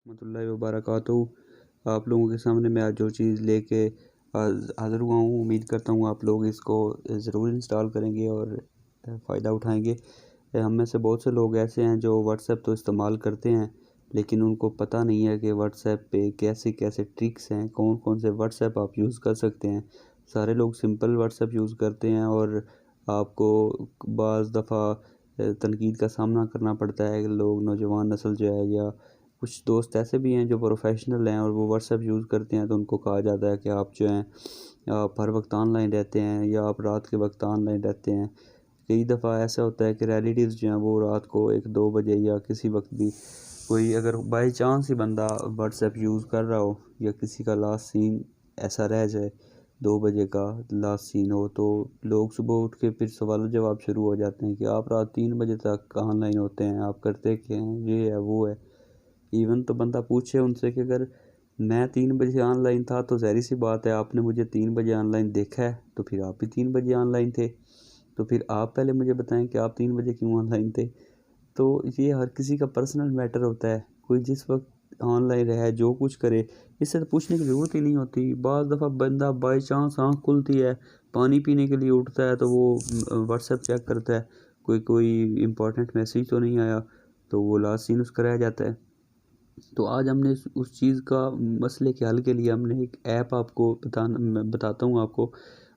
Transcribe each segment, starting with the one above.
रहमतुल्लाहि व बरकातहू। आप लोगों के सामने मैं आज जो चीज़ लेके हाज़िर हुआ हूँ, उम्मीद करता हूँ आप लोग इसको ज़रूर इंस्टॉल करेंगे और फ़ायदा उठाएंगे। हम में से बहुत से लोग ऐसे हैं जो व्हाट्सएप तो इस्तेमाल करते हैं, लेकिन उनको पता नहीं है कि व्हाट्सएप पे कैसे कैसे ट्रिक्स हैं, कौन कौन से व्हाट्सएप आप यूज़ कर सकते हैं। सारे लोग सिंपल व्हाट्सएप यूज़ करते हैं और आपको बाज़ दफ़ा तनकीद का सामना करना पड़ता है। लोग नौजवान नस्ल जो है या कुछ दोस्त ऐसे भी हैं जो प्रोफेशनल हैं और वो व्हाट्सएप यूज़ करते हैं, तो उनको कहा जाता है कि आप जो हैं आप हर वक्त ऑनलाइन रहते हैं या आप रात के वक्त ऑनलाइन रहते हैं। कई दफ़ा ऐसा होता है कि रिलेटिव्स जो हैं वो रात को 1-2 बजे या किसी वक्त भी कोई अगर बाई चांस ही बंदा व्हाट्सएप यूज़ कर रहा हो या किसी का लास्ट सीन ऐसा रह जाए 2 बजे का लास्ट सीन हो, तो लोग सुबह उठ के फिर सवाल जवाब शुरू हो जाते हैं कि आप रात 3 बजे तक ऑनलाइन होते हैं, आप करते क्या हैं, ये है वो है। इवन तो बंदा पूछे उनसे कि अगर मैं 3 बजे ऑनलाइन था तो ज़ाहिर सी बात है आपने मुझे 3 बजे ऑनलाइन देखा है, तो फिर आप भी 3 बजे ऑनलाइन थे। तो फिर आप पहले मुझे बताएं कि आप 3 बजे क्यों ऑनलाइन थे। तो ये हर किसी का पर्सनल मैटर होता है, कोई जिस वक्त ऑनलाइन रहे जो कुछ करे इससे तो पूछने की ज़रूरत ही नहीं होती। बाज़ दफ़ा बंदा बाई चांस आँख खुलती है, पानी पीने के लिए उठता है तो वो व्हाट्सएप चेक करता है, कोई इम्पोर्टेंट मैसेज तो नहीं आया, तो वो लास्ट सीन उसका रह जाता है। तो आज हमने उस चीज़ का मसले के हल के लिए हमने एक ऐप आपको मैं बताता हूँ आपको,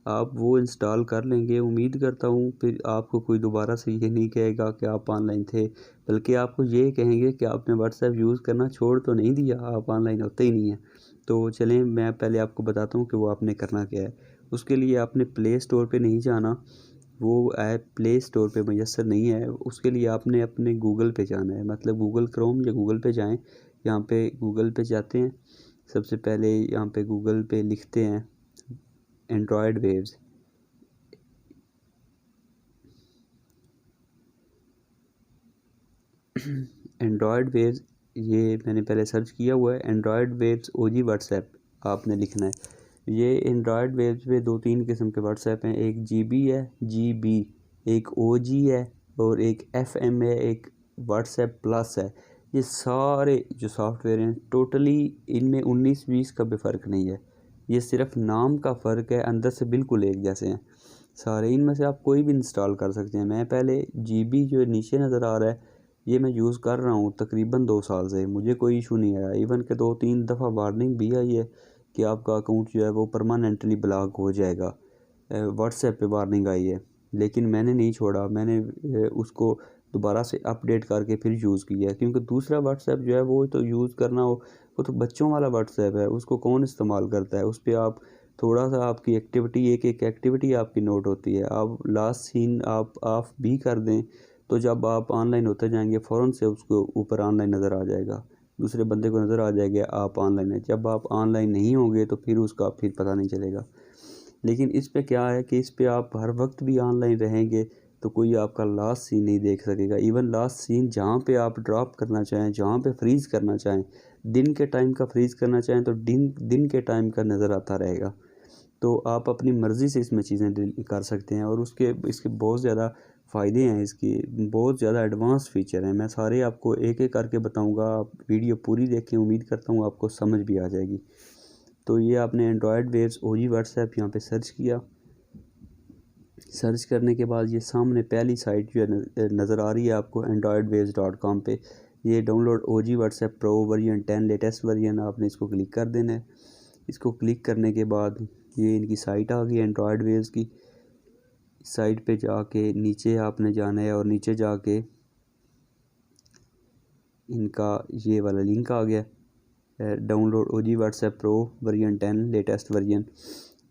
आप वो इंस्टॉल कर लेंगे। उम्मीद करता हूँ फिर आपको कोई दोबारा से ये नहीं कहेगा कि आप ऑनलाइन थे, बल्कि आपको ये कहेंगे कि आपने व्हाट्सएप यूज़ करना छोड़ तो नहीं दिया, आप ऑनलाइन होते ही नहीं हैं। तो चलें मैं पहले आपको बताता हूँ कि वो आपने करना क्या है। उसके लिए आपने प्ले स्टोर पे नहीं जाना, वो ऐप प्ले स्टोर पे मैसर नहीं है। उसके लिए आपने अपने गूगल पे जाना है, मतलब गूगल क्रोम या गूगल पे जाएं। यहाँ पे गूगल पे जाते हैं, सबसे पहले यहाँ पे गूगल पे लिखते हैं एंड्रॉयड वेव्स। एंड्रॉयड वेव्स ये मैंने पहले सर्च किया हुआ है, एंड्रॉयड वेव्स ओजी व्हाट्सएप आपने लिखना है। ये एंड्रॉयड वेव्स पे 2-3 किस्म के व्हाट्सएप हैं, एक जीबी है, जीबी, एक ओजी है और एक एफएम है, एक व्हाट्सएप प्लस है। ये सारे जो सॉफ्टवेयर हैं टोटली इनमें 19-20 का भी फ़र्क नहीं है, ये सिर्फ नाम का फ़र्क है, अंदर से बिल्कुल एक जैसे हैं सारे। इनमें से आप कोई भी इंस्टॉल कर सकते हैं। मैं पहले जीबी जो नीचे नज़र आ रहा है ये मैं यूज़ कर रहा हूँ तकरीबन 2 साल से, मुझे कोई इशू नहीं आया। इवन के 2-3 दफ़ा वार्निंग भी आई है कि आपका अकाउंट जो है वो परमानेंटली ब्लॉक हो जाएगा, व्हाट्सएप पे वार्निंग आई है, लेकिन मैंने नहीं छोड़ा। मैंने उसको दोबारा से अपडेट करके फिर यूज़ किया, क्योंकि दूसरा व्हाट्सएप जो है वो तो यूज़ करना हो, वो तो बच्चों वाला व्हाट्सएप है, उसको कौन इस्तेमाल करता है। उस पर आप थोड़ा सा आपकी एक्टिविटी एक एक एक्टिविटी आपकी नोट होती है, आप लास्ट सीन आप ऑफ भी कर दें तो जब आप ऑनलाइन होते जाएंगे फ़ौरन से उसको ऊपर ऑनलाइन नज़र आ जाएगा, दूसरे बंदे को नज़र आ जाएगा आप ऑनलाइन है। जब आप ऑनलाइन नहीं होंगे तो फिर उसका फिर पता नहीं चलेगा। लेकिन इस पे क्या है कि इस पे आप हर वक्त भी ऑनलाइन रहेंगे तो कोई आपका लास्ट सीन नहीं देख सकेगा। इवन लास्ट सीन जहाँ पे आप ड्रॉप करना चाहें, जहाँ पे फ्रीज़ करना चाहें, दिन के टाइम का फ्रीज़ करना चाहें तो दिन दिन के टाइम का नज़र आता रहेगा। तो आप अपनी मर्ज़ी से इसमें चीज़ें कर सकते हैं और उसके इसके बहुत ज़्यादा फ़ायदे हैं, इसकी बहुत ज़्यादा एडवांस फ़ीचर हैं। मैं सारे आपको एक एक करके बताऊंगा, आप वीडियो पूरी देखें, उम्मीद करता हूँ आपको समझ भी आ जाएगी। तो ये आपने एंड्रॉयड वेव्स ओजी व्हाट्सएप यहाँ पे सर्च किया, सर्च करने के बाद ये सामने पहली साइट जो है नज़र आ रही है आपको androidwaves.com पे, ये download OG WhatsApp pro version 10 latest version, आपने इसको क्लिक कर देना है। इसको क्लिक करने के बाद ये इनकी साइट आ गई एंड्रॉयड वेव्स की। साइट पे जाके नीचे आपने जाना है और नीचे जाके इनका ये वाला लिंक आ गया, download OG WhatsApp pro version 10 latest version,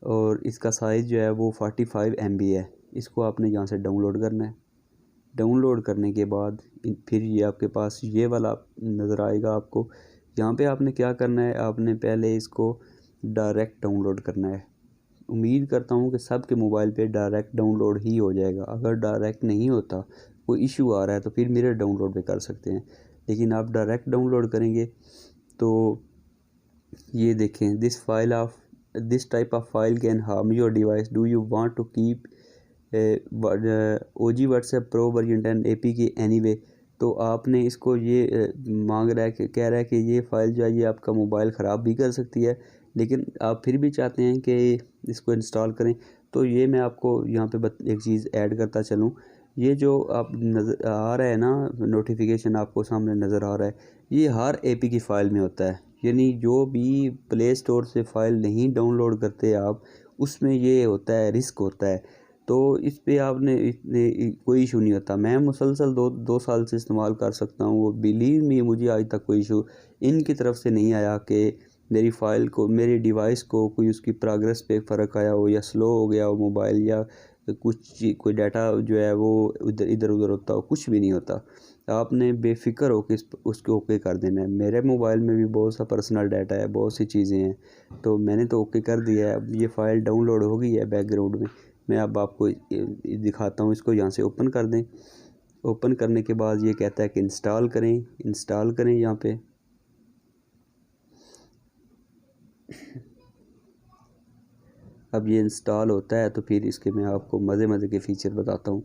और इसका साइज़ जो है वो 45 MB है। इसको आपने यहाँ से डाउनलोड करना है। डाउनलोड करने के बाद फिर ये आपके पास ये वाला नज़र आएगा आपको। यहाँ पे आपने क्या करना है, आपने पहले इसको डायरेक्ट डाउनलोड करना है। उम्मीद करता हूँ कि सब के मोबाइल पे डायरेक्ट डाउनलोड ही हो जाएगा। अगर डायरेक्ट नहीं होता, कोई इशू आ रहा है, तो फिर मिरर डाउनलोड पे कर सकते हैं, लेकिन आप डायरेक्ट डाउनलोड करेंगे तो ये देखें, this type of file can harm your device, do you want to keep OG WhatsApp pro version 10 APK anyway. तो आपने इसको ये मांग रहा है कि कह रहा है कि ये फ़ाइल जो है ये आपका मोबाइल ख़राब भी कर सकती है, लेकिन आप फिर भी चाहते हैं कि इसको इंस्टॉल करें। तो ये मैं आपको यहाँ पे एक चीज़ ऐड करता चलूँ। ये जो आप नज़र आ रहा है ना, नोटिफिकेशन आपको सामने नज़र आ रहा है, ये हर एपी की फ़ाइल में होता है। यानी जो भी प्ले स्टोर से फ़ाइल नहीं डाउनलोड करते आप, उसमें ये होता है, रिस्क होता है। तो इस पे आपने इतने कोई इशू नहीं होता। मैं मुसलसल दो साल से इस्तेमाल कर सकता हूँ। वो बिलीव मी, मुझे आज तक कोई इशू इनकी तरफ से नहीं आया कि मेरी फ़ाइल को, मेरे डिवाइस को कोई उसकी प्रोग्रेस पे फ़र्क आया हो या स्लो हो गया हो मोबाइल, या कोई डाटा जो है वो इधर उधर होता हो, कुछ भी नहीं होता। आपने बेफ़िक्र होके उसको ओके कर देना है। मेरे मोबाइल में भी बहुत सा पर्सनल डाटा है, बहुत सी चीज़ें हैं, तो मैंने तो ओके कर दिया है। अब ये फ़ाइल डाउनलोड हो गई है बैकग्राउंड में। मैं अब आपको दिखाता हूँ। इसको यहाँ से ओपन कर दें। ओपन करने के बाद ये कहता है कि इंस्टॉल करें यहाँ पे। अब ये इंस्टॉल होता है तो फिर इसके मैं आपको मज़े के फ़ीचर बताता हूँ।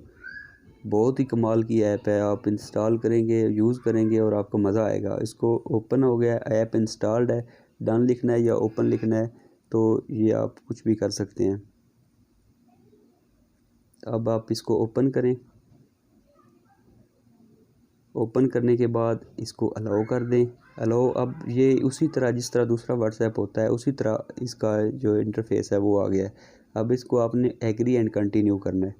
बहुत ही कमाल की ऐप है। आप इंस्टॉल करेंगे, यूज़ करेंगे और आपको मज़ा आएगा। इसको ओपन हो गया, ऐप इंस्टॉल्ड है, डन लिखना है या ओपन लिखना है, तो ये आप कुछ भी कर सकते हैं। अब आप इसको ओपन करें। ओपन करने के बाद इसको अलाउ कर दें। अलाउ, अब ये उसी तरह जिस तरह दूसरा व्हाट्सएप होता है उसी तरह इसका जो इंटरफेस है वो आ गया है। अब इसको आपने एग्री एंड कंटिन्यू करना है।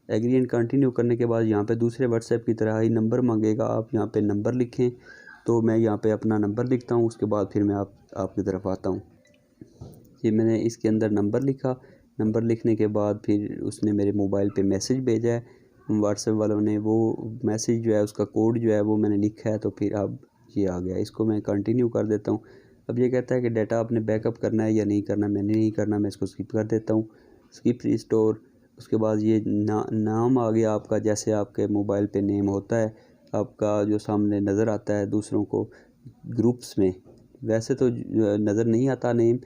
एग्री एंड कंटिन्यू करने के बाद यहाँ पे दूसरे व्हाट्सएप की तरह ही नंबर मांगेगा। आप यहाँ पे नंबर लिखें। तो मैं यहाँ पे अपना नंबर लिखता हूँ, उसके बाद फिर मैं आपकी तरफ आता हूँ। ये मैंने इसके अंदर नंबर लिखा। नंबर लिखने के बाद फिर उसने मेरे मोबाइल पे मैसेज भेजा है व्हाट्सएप वालों ने। वो मैसेज जो है उसका कोड जो है वो मैंने लिखा है, तो फिर अब ये आ गया। इसको मैं कंटिन्यू कर देता हूँ। अब ये कहता है कि डाटा आपने बैकअप करना है या नहीं करना। मैंने नहीं करना, मैं इसको स्किप कर देता हूँ। Skip restore. उसके बाद ये नाम आ गया आपका, जैसे आपके मोबाइल पे नेम होता है आपका, जो सामने नज़र आता है दूसरों को ग्रुप्स में। वैसे तो नज़र नहीं आता नेम,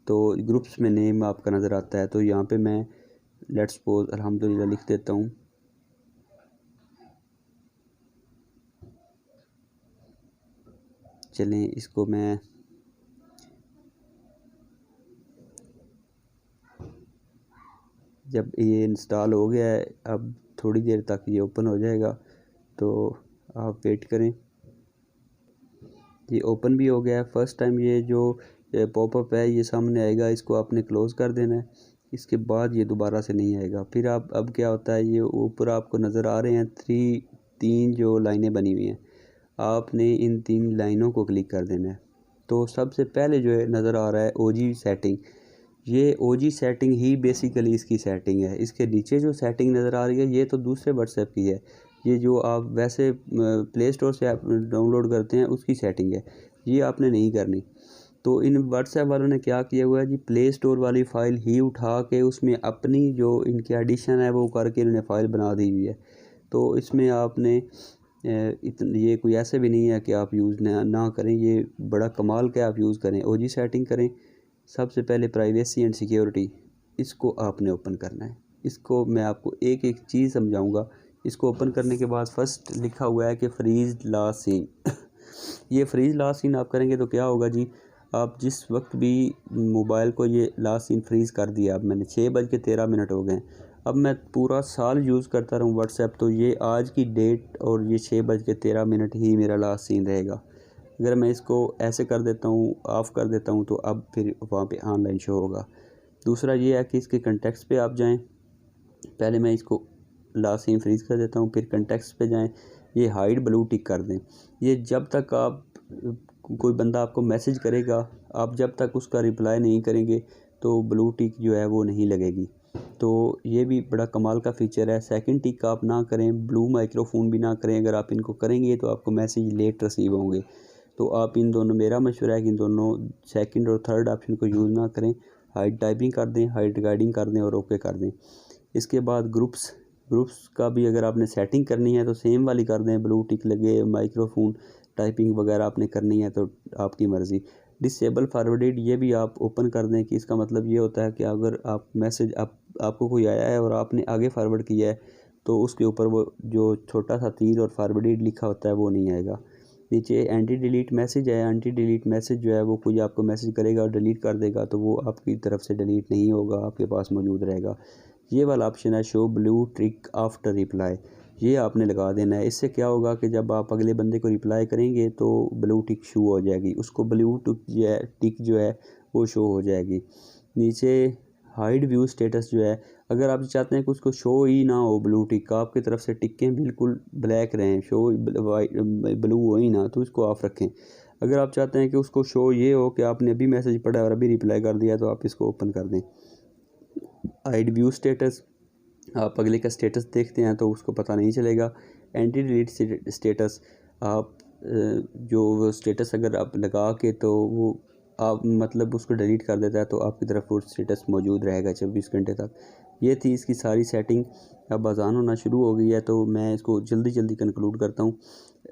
तो ग्रुप्स में नेम आपका नज़र आता है। तो यहाँ पे मैं लेट्स सपोज अल्हम्दुलिल्लाह लिख देता हूँ। चलें, इसको मैं जब ये इंस्टॉल हो गया है, अब थोड़ी देर तक ये ओपन हो जाएगा, तो आप वेट करें। ये ओपन भी हो गया है। फ़र्स्ट टाइम ये जो पॉपअप है ये सामने आएगा, इसको आपने क्लोज़ कर देना है। इसके बाद ये दोबारा से नहीं आएगा। फिर आप, अब क्या होता है, ये ऊपर आपको नज़र आ रहे हैं तीन जो लाइनें बनी हुई हैं, आपने इन 3 लाइनों को क्लिक कर देना है। तो सबसे पहले जो है नज़र आ रहा है ओजी सेटिंग। ये ओजी सेटिंग ही बेसिकली इसकी सेटिंग है। इसके नीचे जो सेटिंग नज़र आ रही है ये तो दूसरे व्हाट्सएप की है। ये जो आप वैसे प्ले स्टोर से आप डाउनलोड करते हैं उसकी सेटिंग है, ये आपने नहीं करनी। तो इन व्हाट्सएप वालों ने क्या किया हुआ है जी, प्ले स्टोर वाली फ़ाइल ही उठा के उसमें अपनी जो इनकी एडिशन है वो करके इन्होंने फ़ाइल बना दी हुई है। तो इसमें आपने ये कोई ऐसे भी नहीं है कि आप यूज़ ना करें। ये बड़ा कमाल का आप यूज़ करें, ओजी सेटिंग करें। सबसे पहले प्राइवेसी एंड सिक्योरिटी, इसको आपने ओपन करना है। इसको मैं आपको एक एक चीज़ समझाऊंगा। इसको ओपन करने के बाद फर्स्ट लिखा हुआ है कि फ्रीज़ लास्ट सीन। ये फ्रीज़ लास्ट सीन आप करेंगे तो क्या होगा जी, आप जिस वक्त भी मोबाइल को ये लास्ट सीन फ्रीज़ कर दिया। अब मैंने 6:13 हो गए। अब मैं पूरा साल यूज़ करता रहूँ व्हाट्सएप, तो ये आज की डेट और ये 6:13 ही मेरा लास्ट सीन रहेगा। अगर मैं इसको ऐसे कर देता हूँ, ऑफ़ कर देता हूँ, तो अब फिर वहाँ पे ऑनलाइन शो होगा। दूसरा ये है कि इसके कॉन्टेक्ट्स पे आप जाएं। पहले मैं इसको लास्ट सीन फ्रीज़ कर देता हूँ, फिर कॉन्टेक्ट्स पे जाएं, ये हाइड ब्लू टिक कर दें। ये जब तक आप, कोई बंदा आपको मैसेज करेगा, आप जब तक उसका रिप्लाई नहीं करेंगे तो ब्लू टिक जो है वो नहीं लगेगी। तो ये भी बड़ा कमाल का फ़ीचर है। सेकंड टिक आप ना करें, ब्लू माइक्रोफोन भी ना करें। अगर आप इनको करेंगे तो आपको मैसेज लेट रिसीव होंगे। तो आप इन दोनों, मेरा मशवरा है कि इन दोनों सेकंड और थर्ड ऑप्शन को यूज़ ना करें। हाइड टाइपिंग कर दें, हाइड रिगार्डिंग कर दें और ओके कर दें। इसके बाद ग्रुप्स का भी अगर आपने सेटिंग करनी है तो सेम वाली कर दें, ब्लू टिक लगे, माइक्रोफोन टाइपिंग वगैरह आपने करनी है तो आपकी मर्ज़ी। डिसेबल फॉरवर्डेड, ये भी आप ओपन कर दें कि इसका मतलब ये होता है कि अगर आप मैसेज आपको कोई आया है और आपने आगे फॉरवर्ड किया है तो उसके ऊपर वो जो छोटा सा तीर और फॉरवर्डेड लिखा होता है वो नहीं आएगा। नीचे एंटी डिलीट मैसेज है, एंटी डिलीट मैसेज जो है वो कोई आपको मैसेज करेगा और डिलीट कर देगा तो वो आपकी तरफ से डिलीट नहीं होगा, आपके पास मौजूद रहेगा। ये वाला ऑप्शन है show blue tick after reply, ये आपने लगा देना है। इससे क्या होगा कि जब आप अगले बंदे को रिप्लाई करेंगे तो ब्लू टिक शो हो जाएगी, उसको ब्लू टिक जो है वो शो हो जाएगी। नीचे हाइड व्यू स्टेटस जो है, अगर आप चाहते हैं कि उसको शो ही ना हो ब्लू टिक, आपकी तरफ से टिक्कें बिल्कुल ब्लैक रहें, शो ब्लू हो ही ना, तो इसको ऑफ रखें। अगर आप चाहते हैं कि उसको शो ये हो कि आपने अभी मैसेज पढ़ा और अभी रिप्लाई कर दिया, तो आप इसको ओपन कर दें। हाइड व्यू स्टेटस, आप अगले का स्टेटस देखते हैं तो उसको पता नहीं चलेगा। एंटी डिलीट स्टेटस, आप जो स्टेटस अगर आप लगा के तो वो आप मतलब उसको डिलीट कर देता है तो आपकी तरफ वो स्टेटस मौजूद रहेगा 24 घंटे तक। ये थी इसकी सारी सेटिंग। अब अज़ान होना शुरू हो गई है तो मैं इसको जल्दी जल्दी कंक्लूड करता हूँ।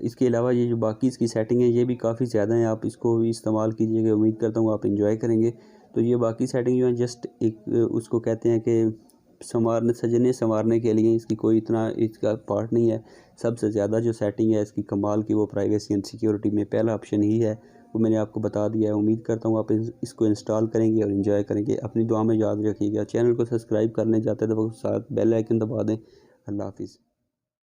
इसके अलावा ये जो बाकी इसकी सेटिंग है ये भी काफ़ी ज़्यादा हैं, आप इसको भी इस्तेमाल कीजिएगा, उम्मीद करता हूँ आप इंजॉय करेंगे। तो ये बाकी सेटिंग जो है जस्ट एक उसको कहते हैं कि सजने संवारने के लिए, इसकी कोई इतना इसका पार्ट नहीं है। सबसे ज़्यादा जो सेटिंग है इसकी कमाल की वो प्राइवेसी एंड सिक्योरिटी में पहला ऑप्शन ही है, वो मैंने आपको बता दिया है। उम्मीद करता हूँ आप इसको इंस्टॉल करेंगे और एंजॉय करेंगे। अपनी दुआ में याद रखिएगा, चैनल को सब्सक्राइब करने जाते तो साथ बेल आइकन दबा दें। अल्लाह हाफिज़।